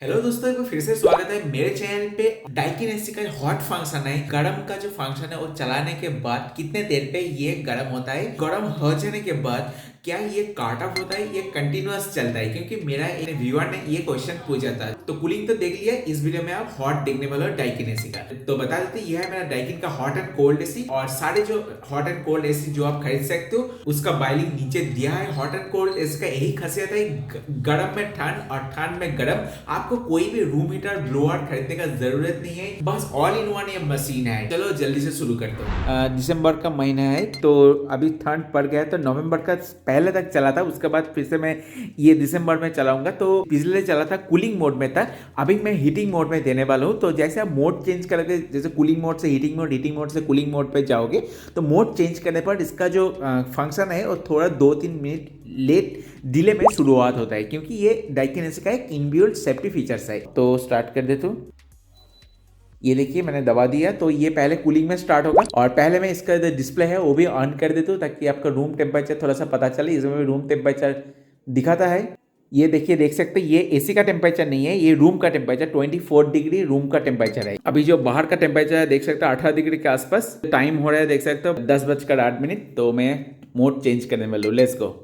Hello दोस्तों, एक बार फिर से स्वागत है मेरे चैनल पे। डाइकिन एसी का हॉट फंक्शन है। गर्म का जो फंक्शन है वो चलाने के बाद कितने देर पे ये गर्म होता है, गर्म हो जाने के बाद क्या ये काट ऑफ होता है, ये कंटिन्यूअस चलता है? क्योंकि मेरा एक व्यूअर ने ये क्वेश्चन पूछा था। तो कूलिंग तो देख लिया, इस वीडियो में आप हॉट देखने वाले हो डाइकिन एसी का। तो बता देते ये है मेरा डाइकिन का हॉट एंड कोल्ड एसी। और सारे जो हॉट एंड कोल्ड एसी जो आप खरीद सकते हो उसका बाइलिंग नीचे दिया है। हॉट एंड कोल्ड एसी का यही खासियत है, गर्म में ठंड और ठंड में गर्म। आपको कोई भी रूम हीटर ब्लोअर खरीदने का जरूरत नहीं है, बस ऑल इन वन ये मशीन है। चलो जल्दी से शुरू करते हैं। दिसंबर का महीना है तो अभी ठंड पड़ गया है, तो नवंबर का पहले तक चला था, उसके बाद फिर से मैं ये दिसंबर में चलाऊंगा। तो पिछले चला था कूलिंग मोड में था, अभी मैं हीटिंग मोड में देने वाला हूँ। तो जैसे आप मोड चेंज करोगे, जैसे कूलिंग मोड से हीटिंग मोड, हीटिंग मोड से कूलिंग मोड पे जाओगे, तो मोड चेंज करने पर इसका जो फंक्शन है वो थोड़ा 2-3 मिनट लेट डिले में शुरुआत होता है, क्योंकि ये डाइकिन एसी का एक इनबिल्ट सेफ्टी फीचर्स है। तो स्टार्ट कर देता हूँ। ये देखिए मैंने दबा दिया, तो ये पहले कूलिंग में स्टार्ट होगा। और पहले मैं इसका जो डिस्प्ले है वो भी ऑन कर देता हूँ, ताकि आपका रूम टेम्परेचर थोड़ा सा पता चले। इसमें भी रूम टेम्परेचर दिखाता है। ये देखिए, देख सकते हैं ये एसी का टेम्परेचर नहीं है, ये रूम का टेम्परेचर 24 डिग्री रूम का टेम्परेचर है। अभी जो बाहर का टेम्परेचर है देख सकते हो 18 डिग्री के आसपास। टाइम हो रहा है देख सकते हो 10:08। तो मैं मोड चेंज करने वाला हूँ। Let's go.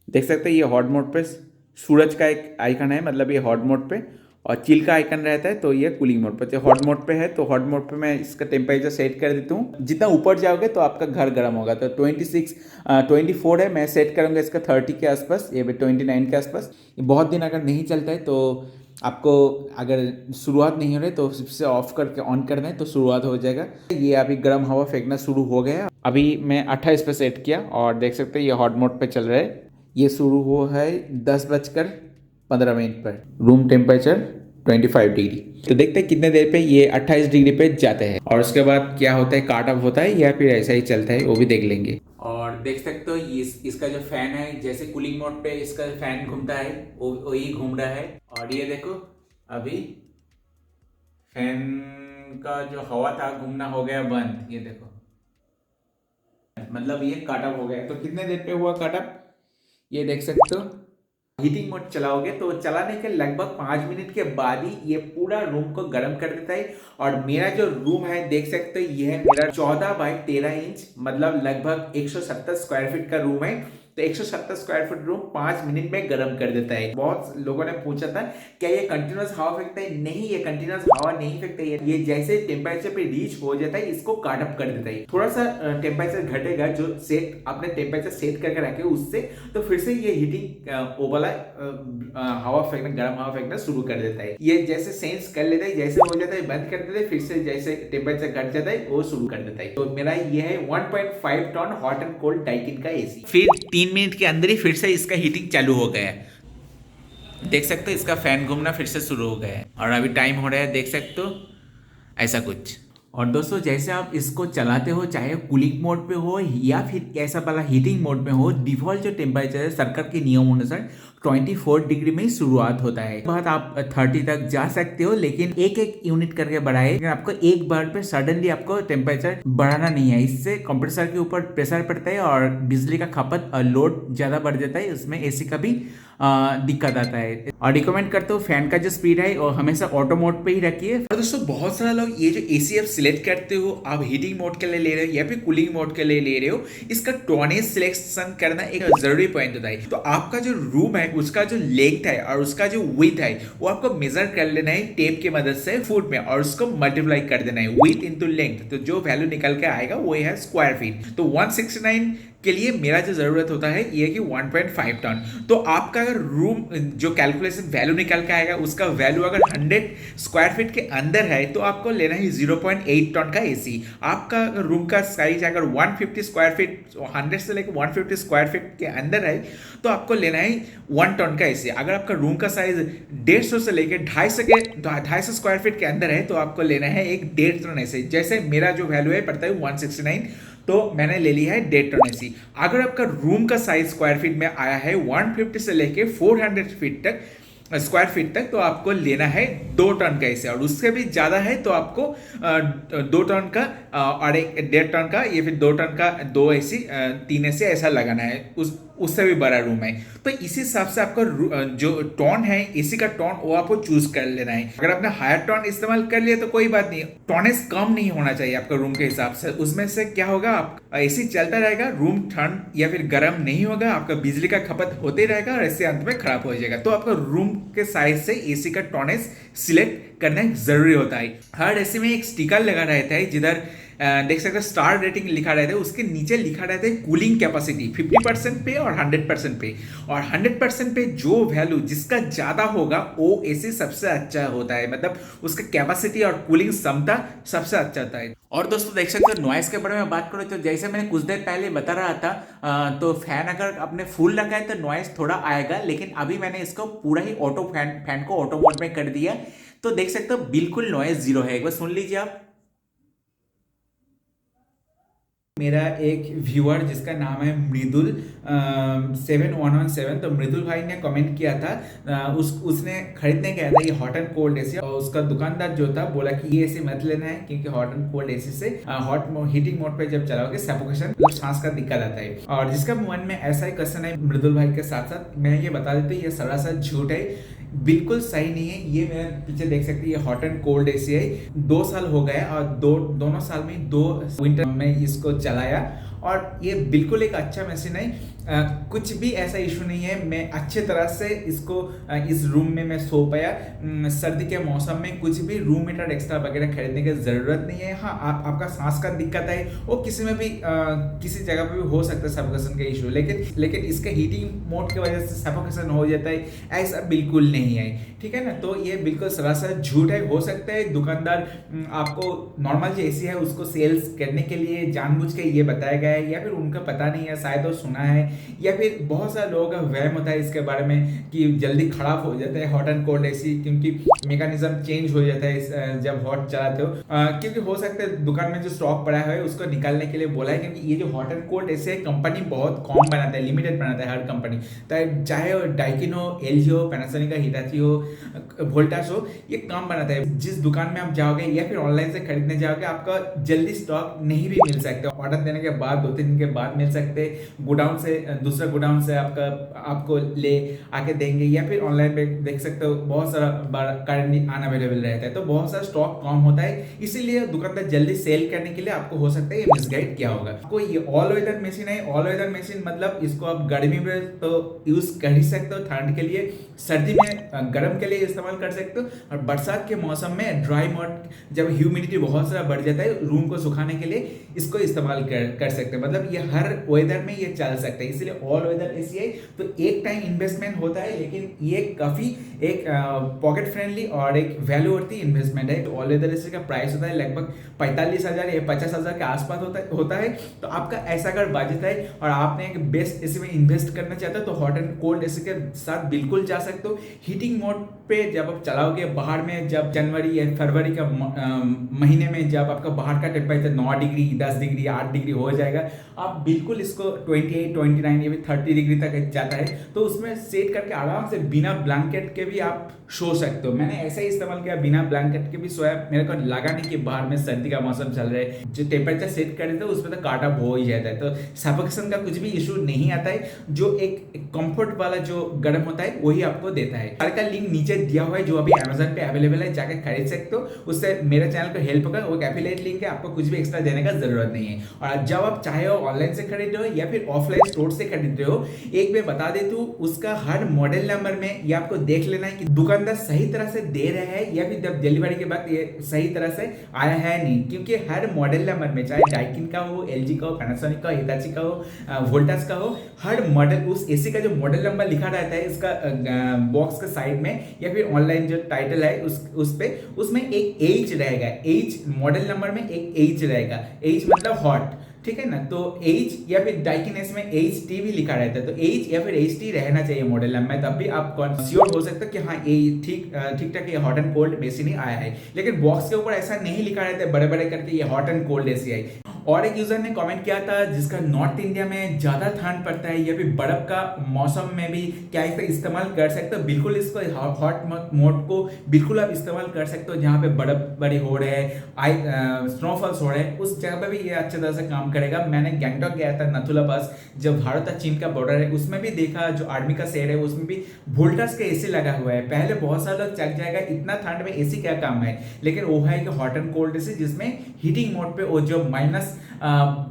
देख सकते हैं ये हॉट मोड पे सूरज का एक आइकन है, मतलब ये हॉट मोड पे। और चिल का आइकन रहता है, तो ये कूलिंग मोड पे। हॉट मोड पे है तो हॉट मोड पे मैं इसका टेम्परेचर सेट कर देता हूँ। जितना ऊपर जाओगे तो आपका घर गर्म होगा। तो 24 है, मैं सेट करूँगा इसका 30 के आसपास, ये 29 के आसपास। ये बहुत दिन अगर नहीं चलता है तो आपको, अगर शुरुआत नहीं हो रही तो सबसे ऑफ करके ऑन करना है तो शुरुआत हो जाएगा। ये अभी गर्म हवा फेंकना शुरू हो गया। अभी मैं 28 पे सेट किया और देख सकते हैं ये हॉट मोड पे चल रहा है। ये शुरू हुआ है 10:15 पर। Room temperature 25 degree. तो देखते हैं कितने देर पे ये 28 डिग्री पे जाते हैं और उसके बाद क्या होता है, काट ऑफ होता है या फिर ऐसा ही चलता है, वो भी देख लेंगे। और देख सकते हो इसका जो फैन है, जैसे कूलिंग मोड पे इसका फैन घूमता है वो वही घूम रहा है। और ये देखो अभी फैन का जो हवा था घूमना हो गया बंद। ये देखो, मतलब ये काट ऑफ हो गया। तो कितने देर पे हुआ काट ऑफ, ये देख सकते हो। हीटिंग मोड चलाओगे तो चलाने के लगभग 5 मिनट के बाद ही ये पूरा रूम को गर्म कर देता है। और मेरा जो रूम है देख सकते हो, ये है मेरा 14x13 इंच, मतलब लगभग 170 स्क्वायर फीट का रूम है। तो 170 स्क्वायर फीट रूम 5 मिनट में गर्म कर देता है। बहुत लोगों ने पूछा था क्या ये कंटिन्यूअस हवा फेंकता है? नहीं, ये कंटिन्यूअस हवा नहीं फेंकता है। ये जैसे टेम्परेचर पे रीच हो जाता है इसको काट अप कर देता है। थोड़ा सा टेम्परेचर घटेगा, जो सेट आपने टेम्परेचर सेट करके रखे उससे, तो फिर से ये हीटिंग वो वाला हवा फेंकना, गर्म हवा फेंकना शुरू कर देता है। ये जैसे सेंस कर लेता है, जैसे हो जाता है बंद कर देता है, फिर से जैसे टेम्परेचर घट जाता है वो शुरू कर देता है। तो मेरा ये है 1.5 ton hot and cold Daikin का एसी। फिर 3 मिनट के अंदर ही फिर से इसका हीटिंग चालू हो गया है। देख सकते हो इसका फैन घूमना फिर से शुरू हो गया है। और अभी टाइम हो रहा है देख सकते हो ऐसा कुछ। और दोस्तों जैसे आप इसको चलाते हो, चाहे कूलिंग मोड पे हो या फिर ऐसा वाला हीटिंग मोड में हो, डिफॉल्ट जो टेम्परेचर है सरकार के नियम अनुसार 24 डिग्री में ही शुरुआत होता है। बाद आप 30 तक जा सकते हो, लेकिन एक एक यूनिट करके बढ़ाए। लेकिन आपको एक बार पे सडनली आपको टेम्परेचर बढ़ाना नहीं है, इससे कंप्रेसर के ऊपर प्रेशर पड़ता है और बिजली का खपत लोड ज्यादा बढ़ जाता है, उसमें एसी का भी दिक्कत आता है। और रिकमेंड करते हो फैन का जो स्पीड है वो हमेशा ऑटो मोड पे ही रखिए। और दोस्तों बहुत सारे लोग ये जो एसी आप सिलेक्ट करते हो, आप हीटिंग मोड के लिए ले रहे हो या फिर कूलिंग मोड के लिए ले रहे हो, इसका टोनेज सिलेक्शन करना एक जरूरी पॉइंट होता है। तो आपका जो रूम है उसका जो लेंथ है और उसका जो विड्थ है वो आपको मेजर कर लेना है टेप की मदद से फुट में, और उसको मल्टीप्लाई कर देना है विड्थ इनटू लेंथ। तो जो वैल्यू निकल के आएगा वो है स्क्वायर फीट। तो 169 के लिए मेरा जो जरूरत होता है ये कि 1.5 टन। तो आपका अगर रूम जो कैलकुलेशन वैल्यू निकल के आएगा उसका वैल्यू अगर 100 स्क्वायर फीट के अंदर है तो आपको लेना है 0.8 टन का एसी। आपका रूम का साइज अगर 150 स्क्वायर फीट, 100 से लेकर 150 स्क्वायर फीट के अंदर है तो आपको लेना है 1 टन का एसी। अगर आपका रूम का साइज 150 से लेकर 250 स्क्वायर फीट के अंदर है तो आपको लेना है एक 1.5 टन एसी। जैसे मेरा जो वैल्यू है पड़ता है 169, तो मैंने ले लिया है 1.5 टन एसी। अगर आपका रूम का साइज स्क्वायर फीट में आया है 150 से लेके 400 फीट तक स्क्वायर फीट तक, तो आपको लेना है 2 टन का एसी, और उससे भी ज़्यादा है तो आपको 2 टन का और एक 1.5 टन का या फिर 2 टन का 2 एसी 3 एसी ऐसा लगाना है, उससे भी बड़ा रूम है। तो इसी हिसाब से आपका जो टोन है एसी का टोन वो आपको चूज कर लेना है। अगर आपने हायर टोन इस्तेमाल कर लिया तो कोई बात नहीं, टोनेस कम नहीं होना चाहिए आपका रूम के हिसाब से। उसमें से क्या होगा, आप एसी चलता रहेगा, रूम ठंड या फिर गर्म नहीं होगा, आपका बिजली का खपत होते रहेगा और ऐसे अंत में खराब हो जाएगा। तो आपका रूम के साइज से एसी का टोनेस सिलेक्ट करना जरूरी होता है। हर एसी में एक स्टिकर लगा रहता है, जिधर देख सकते हैं स्टार रेटिंग लिखा रहता है, उसके नीचे लिखा रहता है कूलिंग कैपेसिटी 50% पे और 100% पे। और 100% पे जो वैल्यू जिसका ज़्यादा होगा वो एसी सबसे अच्छा होता है, मतलब उसका कैपेसिटी और कूलिंग क्षमता सबसे अच्छा होता है। और दोस्तों देख सकते हो नॉइस के बारे में बात करो तो जैसे मैंने कुछ देर पहले बता रहा था, तो फैन अगर आपने फुल रखा है तो नॉइस थोड़ा आएगा, लेकिन अभी मैंने इसको पूरा ही ऑटो फैन को ऑटो मोड में कर दिया, तो देख सकते हो बिल्कुल नॉइस जीरो है। एक बार सुन लीजिए आप। मेरा एक व्यूअर जिसका नाम है मृदुल 7117, तो मृदुल भाई ने कमेंट किया था, उसने खरीदने गया था ये हॉट एंड कोल्ड एसी, और उसका दुकानदार जो था बोला कि ये एसी मत लेना है क्योंकि हॉट एंड कोल्ड एसी से हॉट हीटिंग मोड पे जब चलाओगे सफोकेशन मतलब सांस का दिक्कत आता है। और जिसका मन में ऐसा ही क्वेश्चन है मृदुल भाई के साथ साथ मैं ये बता देता हूँ, ये सरासर झूठ है, बिल्कुल सही नहीं है। ये मेरे पीछे देख सकते हैं, ये हॉट एंड कोल्ड एसी है, 2 साल हो गए और दोनों साल में 2 विंटर में इसको चलाया, और ये बिल्कुल एक अच्छा मशीन है। कुछ भी ऐसा इशू नहीं है, मैं अच्छे तरह से इसको इस रूम में मैं सो पाया। सर्दी के मौसम में कुछ भी रूम हीटर एक्स्ट्रा वगैरह खरीदने की ज़रूरत नहीं है। हाँ, आपका सांस का दिक्कत है वो किसी में भी किसी जगह पे भी हो सकता है सफोकेशन का इशू, लेकिन इसके हीटिंग मोड की वजह से सफोकेशन हो जाता है ऐसा बिल्कुल नहीं है, ठीक है ना। तो ये बिल्कुल सरासर झूठ है। हो सकता है दुकानदार आपको नॉर्मल जो एसी है उसको सेल्स करने के लिए जानबूझ के ये बताया गया है, या फिर उनका पता नहीं है, शायद वो सुना है, या फिर बहुत सारे लोगों का वहम होता है इसके बारे में कि जल्दी खराब हो जाता है हॉट एंड कोल्ड एसी, क्योंकि मैकेनिज्म चेंज हो जाता है जब हॉट चलाते हो। क्योंकि हो सकता है दुकान में जो स्टॉक पड़ा है उसको निकालने के लिए बोला है, क्योंकि ये जो हॉट एंड कोल्ड एसी है कंपनी बहुत कम बनाता है, लिमिटेड बनाता है हर कंपनी, चाहे वो डाइकिन हो, एलजी हो, पैनासोनिक का, हिटाची हो, वोल्टास हो, ये कम बनाता है। जिस दुकान में आप जाओगे या फिर ऑनलाइन से खरीदने जाओगे आपका जल्दी स्टॉक नहीं भी मिल सकता, ऑर्डर देने के बाद 2-3 दिन के बाद मिल सकते, गोडाउन से दूसरा गोडाउन से आपको ले आके देंगे, या फिर ऑनलाइन पे देख सकते हो बहुत सारा करंटली अनअवेलेबल रहता है, तो बहुत सारा स्टॉक कम होता है, इसीलिए दुकानदार जल्दी सेल करने के लिए आपको हो सकता है ये मिसगाइड किया होगा। आपको ये ऑल वेदर मशीन है, ऑल वेदर मशीन मतलब इसको आप गर्मी में तो यूज कर ही सकते हो, ठंड के लिए, सर्दी में गर्म के लिए इस्तेमाल कर सकते हो, और बरसात के मौसम में ड्राई मोड जब ह्यूमिडिटी बहुत सारा बढ़ जाता है रूम को सुखाने के लिए इसको इस्तेमाल कर सकते हैं। मतलब ये हर वेदर में ये चल सकता है, इसलिए ऑल वेदर एसी है। तो एक टाइम इन्वेस्टमेंट होता है, लेकिन ये काफी एक पॉकेट फ्रेंडली और एक वैल्यू वर्ती इन्वेस्टमेंट है। तो ऑल वेदर एसी का प्राइस होता है लगभग 45,000 या 50,000 के आसपास होता है। तो आपका ऐसा अगर बजट है और आपने एक बेस्ट एसी में इन्वेस्ट करना चाहते हो तो हॉट एंड कोल्ड एसी के साथ बिल्कुल जा सकते हो। हीटिंग मोड पे जब आप चलाओगे बाहर में, जब जनवरी या फरवरी का महीने में जब आपका बाहर का टेम्परेचर 9 डिग्री, 10 डिग्री, 8 डिग्री हो जाएगा, आप बिल्कुल इसको 28, 29 या फिर 30 डिग्री तक जाता है, तो उसमें सेट करके आराम से बिना ब्लैंकेट के भी आप सो सकते हो। मैंने ऐसे ही इस्तेमाल किया, बिना ब्लैंकेट के भी सोया, मेरे को लगा नहीं कि बाहर में सर्दी का मौसम चल रहा है, जो टेम्परेचर सेट कर देते उसमें तो काट ऑफ हो ही जाता है, तो सफोकेशन का कुछ भी इशू नहीं आता है। जो एक कंफर्ट वाला जो गर्म होता है वही आपको देता है। हर का लिंक नीचे दिया हुआ है जो अभी अमेजन पे अवेलेबल है, जाकर खरीद सकते हो, उससे मेरे चैनल को हेल्प होगा। वो एफिलिएट लिंक है, आपको कुछ भी एक्स्ट्रा देने का जरूरत नहीं है। और जब आप चाहे हो ऑनलाइन से खरीद रहे हो या फिर ऑफलाइन स्टोर से खरीद रहे हो, एक मैं बता देता हूँ, उसका हर मॉडल नंबर में ये आपको देख लेना है कि दुकानदार सही तरह से दे रहा है या फिर जब डिलीवरी के बाद ये सही तरह से आया है नहीं, क्योंकि हर मॉडल नंबर में चाहे डाइकिन का हो, एलजी का हो, पैनासोनिक का हो, हिताची का हो, वोल्टास का हो, हर मॉडल उस एसी का जो मॉडल नंबर लिखा रहता है इसका बॉक्स के साइड में या फिर ऑनलाइन जो टाइटल है उस पे उसमें एक एच रहेगा, एच मॉडल नंबर में एक एच रहेगा, एच मतलब हॉट, ठीक है ना। तो H या फिर डाइकिन एस में HT भी लिखा रहता है, तो H या फिर HT रहना चाहिए मॉडल नंबर में, तब भी आप श्योर हो सकते हो कि हाँ ये ठीक ठीक ठाक ये हॉट एंड कोल्ड एसी नहीं आया है। लेकिन बॉक्स के ऊपर ऐसा नहीं लिखा रहता है बड़े बड़े करके ये हॉट एंड कोल्ड एसी आई। और एक यूजर ने कमेंट किया था जिसका नॉर्थ इंडिया में ज्यादा ठंड पड़ता है या फिर बर्फ का मौसम में भी क्या इसका इस्तेमाल कर सकते हो। बिल्कुल इसको हॉट मोड को बिल्कुल आप इस्तेमाल कर सकते हो, जहाँ पे बर्फ बड़ी हो रहे हैं, स्नोफॉल्स हो रहे हैं, उस जगह पे भी ये अच्छी तरह से काम करेगा। मैंने गैंगटॉक गया था, नथुला पास, जब भारत और चीन का बॉर्डर है, उसमें भी देखा जो आर्मी का शेड है उसमें भी वोल्टास का एसी लगा हुआ है। पहले बहुत सारे लोग चक जाएगा इतना ठंड में एसी क्या काम है, लेकिन वो है कि हॉट एंड कोल्ड एसी जिसमें हीटिंग मोड पे वो जो माइनस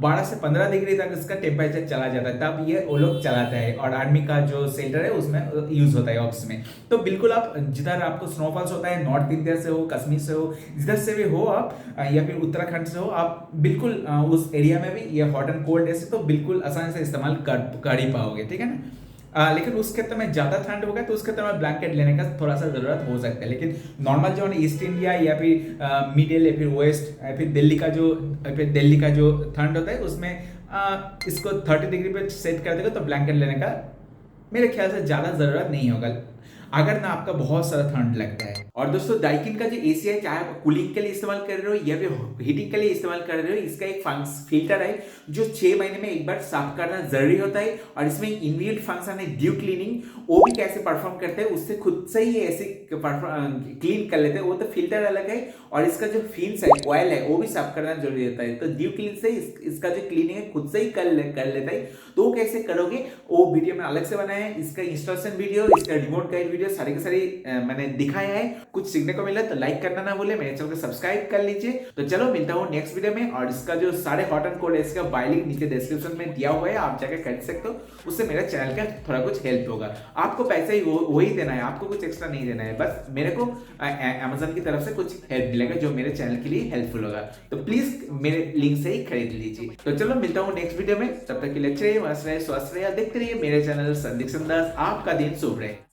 12 से 15 डिग्री तक इसका टेम्परेचर चला जाता है, तब ये वो लोग चलाता है। और आर्मी का जो शेल्टर है उसमें यूज होता है ऑक्स में। तो बिल्कुल आप जिधर आपको स्नोफॉल्स होता है, नॉर्थ इंडिया से हो, कश्मीर से हो, जिधर से भी हो आप, या फिर उत्तराखंड से हो, आप बिल्कुल उस एरिया में भी ये हॉट एंड कोल्ड एसी तो बिल्कुल आसानी से इस्तेमाल कर ही पाओगे, ठीक है ना। लेकिन उस क्षेत्र में ज्यादा ठंड होगा तो उस क्षेत्र में ब्लैंकेट लेने का थोड़ा सा जरूरत हो सकता है। लेकिन नॉर्मल जो है ईस्ट इंडिया या फिर मिडिल या फिर वेस्ट या फिर दिल्ली का जो ठंड होता है उसमें इसको 30 डिग्री पे सेट कर देगा तो ब्लैंकेट लेने का मेरे ख्याल से ज्यादा जरूरत नहीं होगा, अगर ना आपका बहुत सारा ठंड लगता है। और दोस्तों डाइकिन का जो एसी है, चाहे आप कूलिंग के लिए इस्तेमाल कर रहे हो या फिर हीटिंग के लिए इस्तेमाल कर रहे हो, इसका एक फिल्टर है जो 6 महीने में एक बार साफ करना जरूरी होता है। और इसमें इनबिल्ट फंक्शन है ड्यू क्लीनिंग, वो भी कैसे परफॉर्म करते हैं, उससे खुद से ही ऐसे क्लीन कर लेते हैं, वो तो फिल्टर अलग है। और इसका जो फिन्स है, ऑयल है, वो भी साफ करना जरूरी होता है। तो ड्यू क्लीन से इसका जो क्लीनिंग है खुद से ही कर लेता है। तो वो कैसे करोगे वो वीडियो में अलग से बनाया है, इसका इंस्टॉलेशन वीडियो, इसका रिमोट गाइड वीडियो सारी के सारी मैंने दिखाया है। कुछ सीखने को मिला तो लाइक करना ना भूले, मेरे चैनल को सब्सक्राइब कर लीजिए। तो चलो मिलता हूँ नेक्स्ट वीडियो में। और इसका जो सारे हॉट एंड कोल्ड इसका बाय लिंक नीचे डिस्क्रिप्शन में दिया हुआ है, आप जाकर खरीद सकते हो, उससे मेरे चैनल का थोड़ा कुछ हेल्प होगा। आपको पैसा ही वही देना है, आपको कुछ एक्स्ट्रा नहीं देना है, बस मेरे को अमेजन की तरफ से कुछ हेल्प मिलेगा जो मेरे चैनल के लिए हेल्पफुल होगा। तो प्लीज मेरे लिंक से ही खरीद लीजिए। तो चलो मिलता हूँ नेक्स्ट वीडियो में, तब तक के लिए अच्छे रहिए, मस्त रहिए, स्वस्थ रहिए, देखते रहिए मेरे चैनल संदीप दास। आपका दिन शुभ रहे।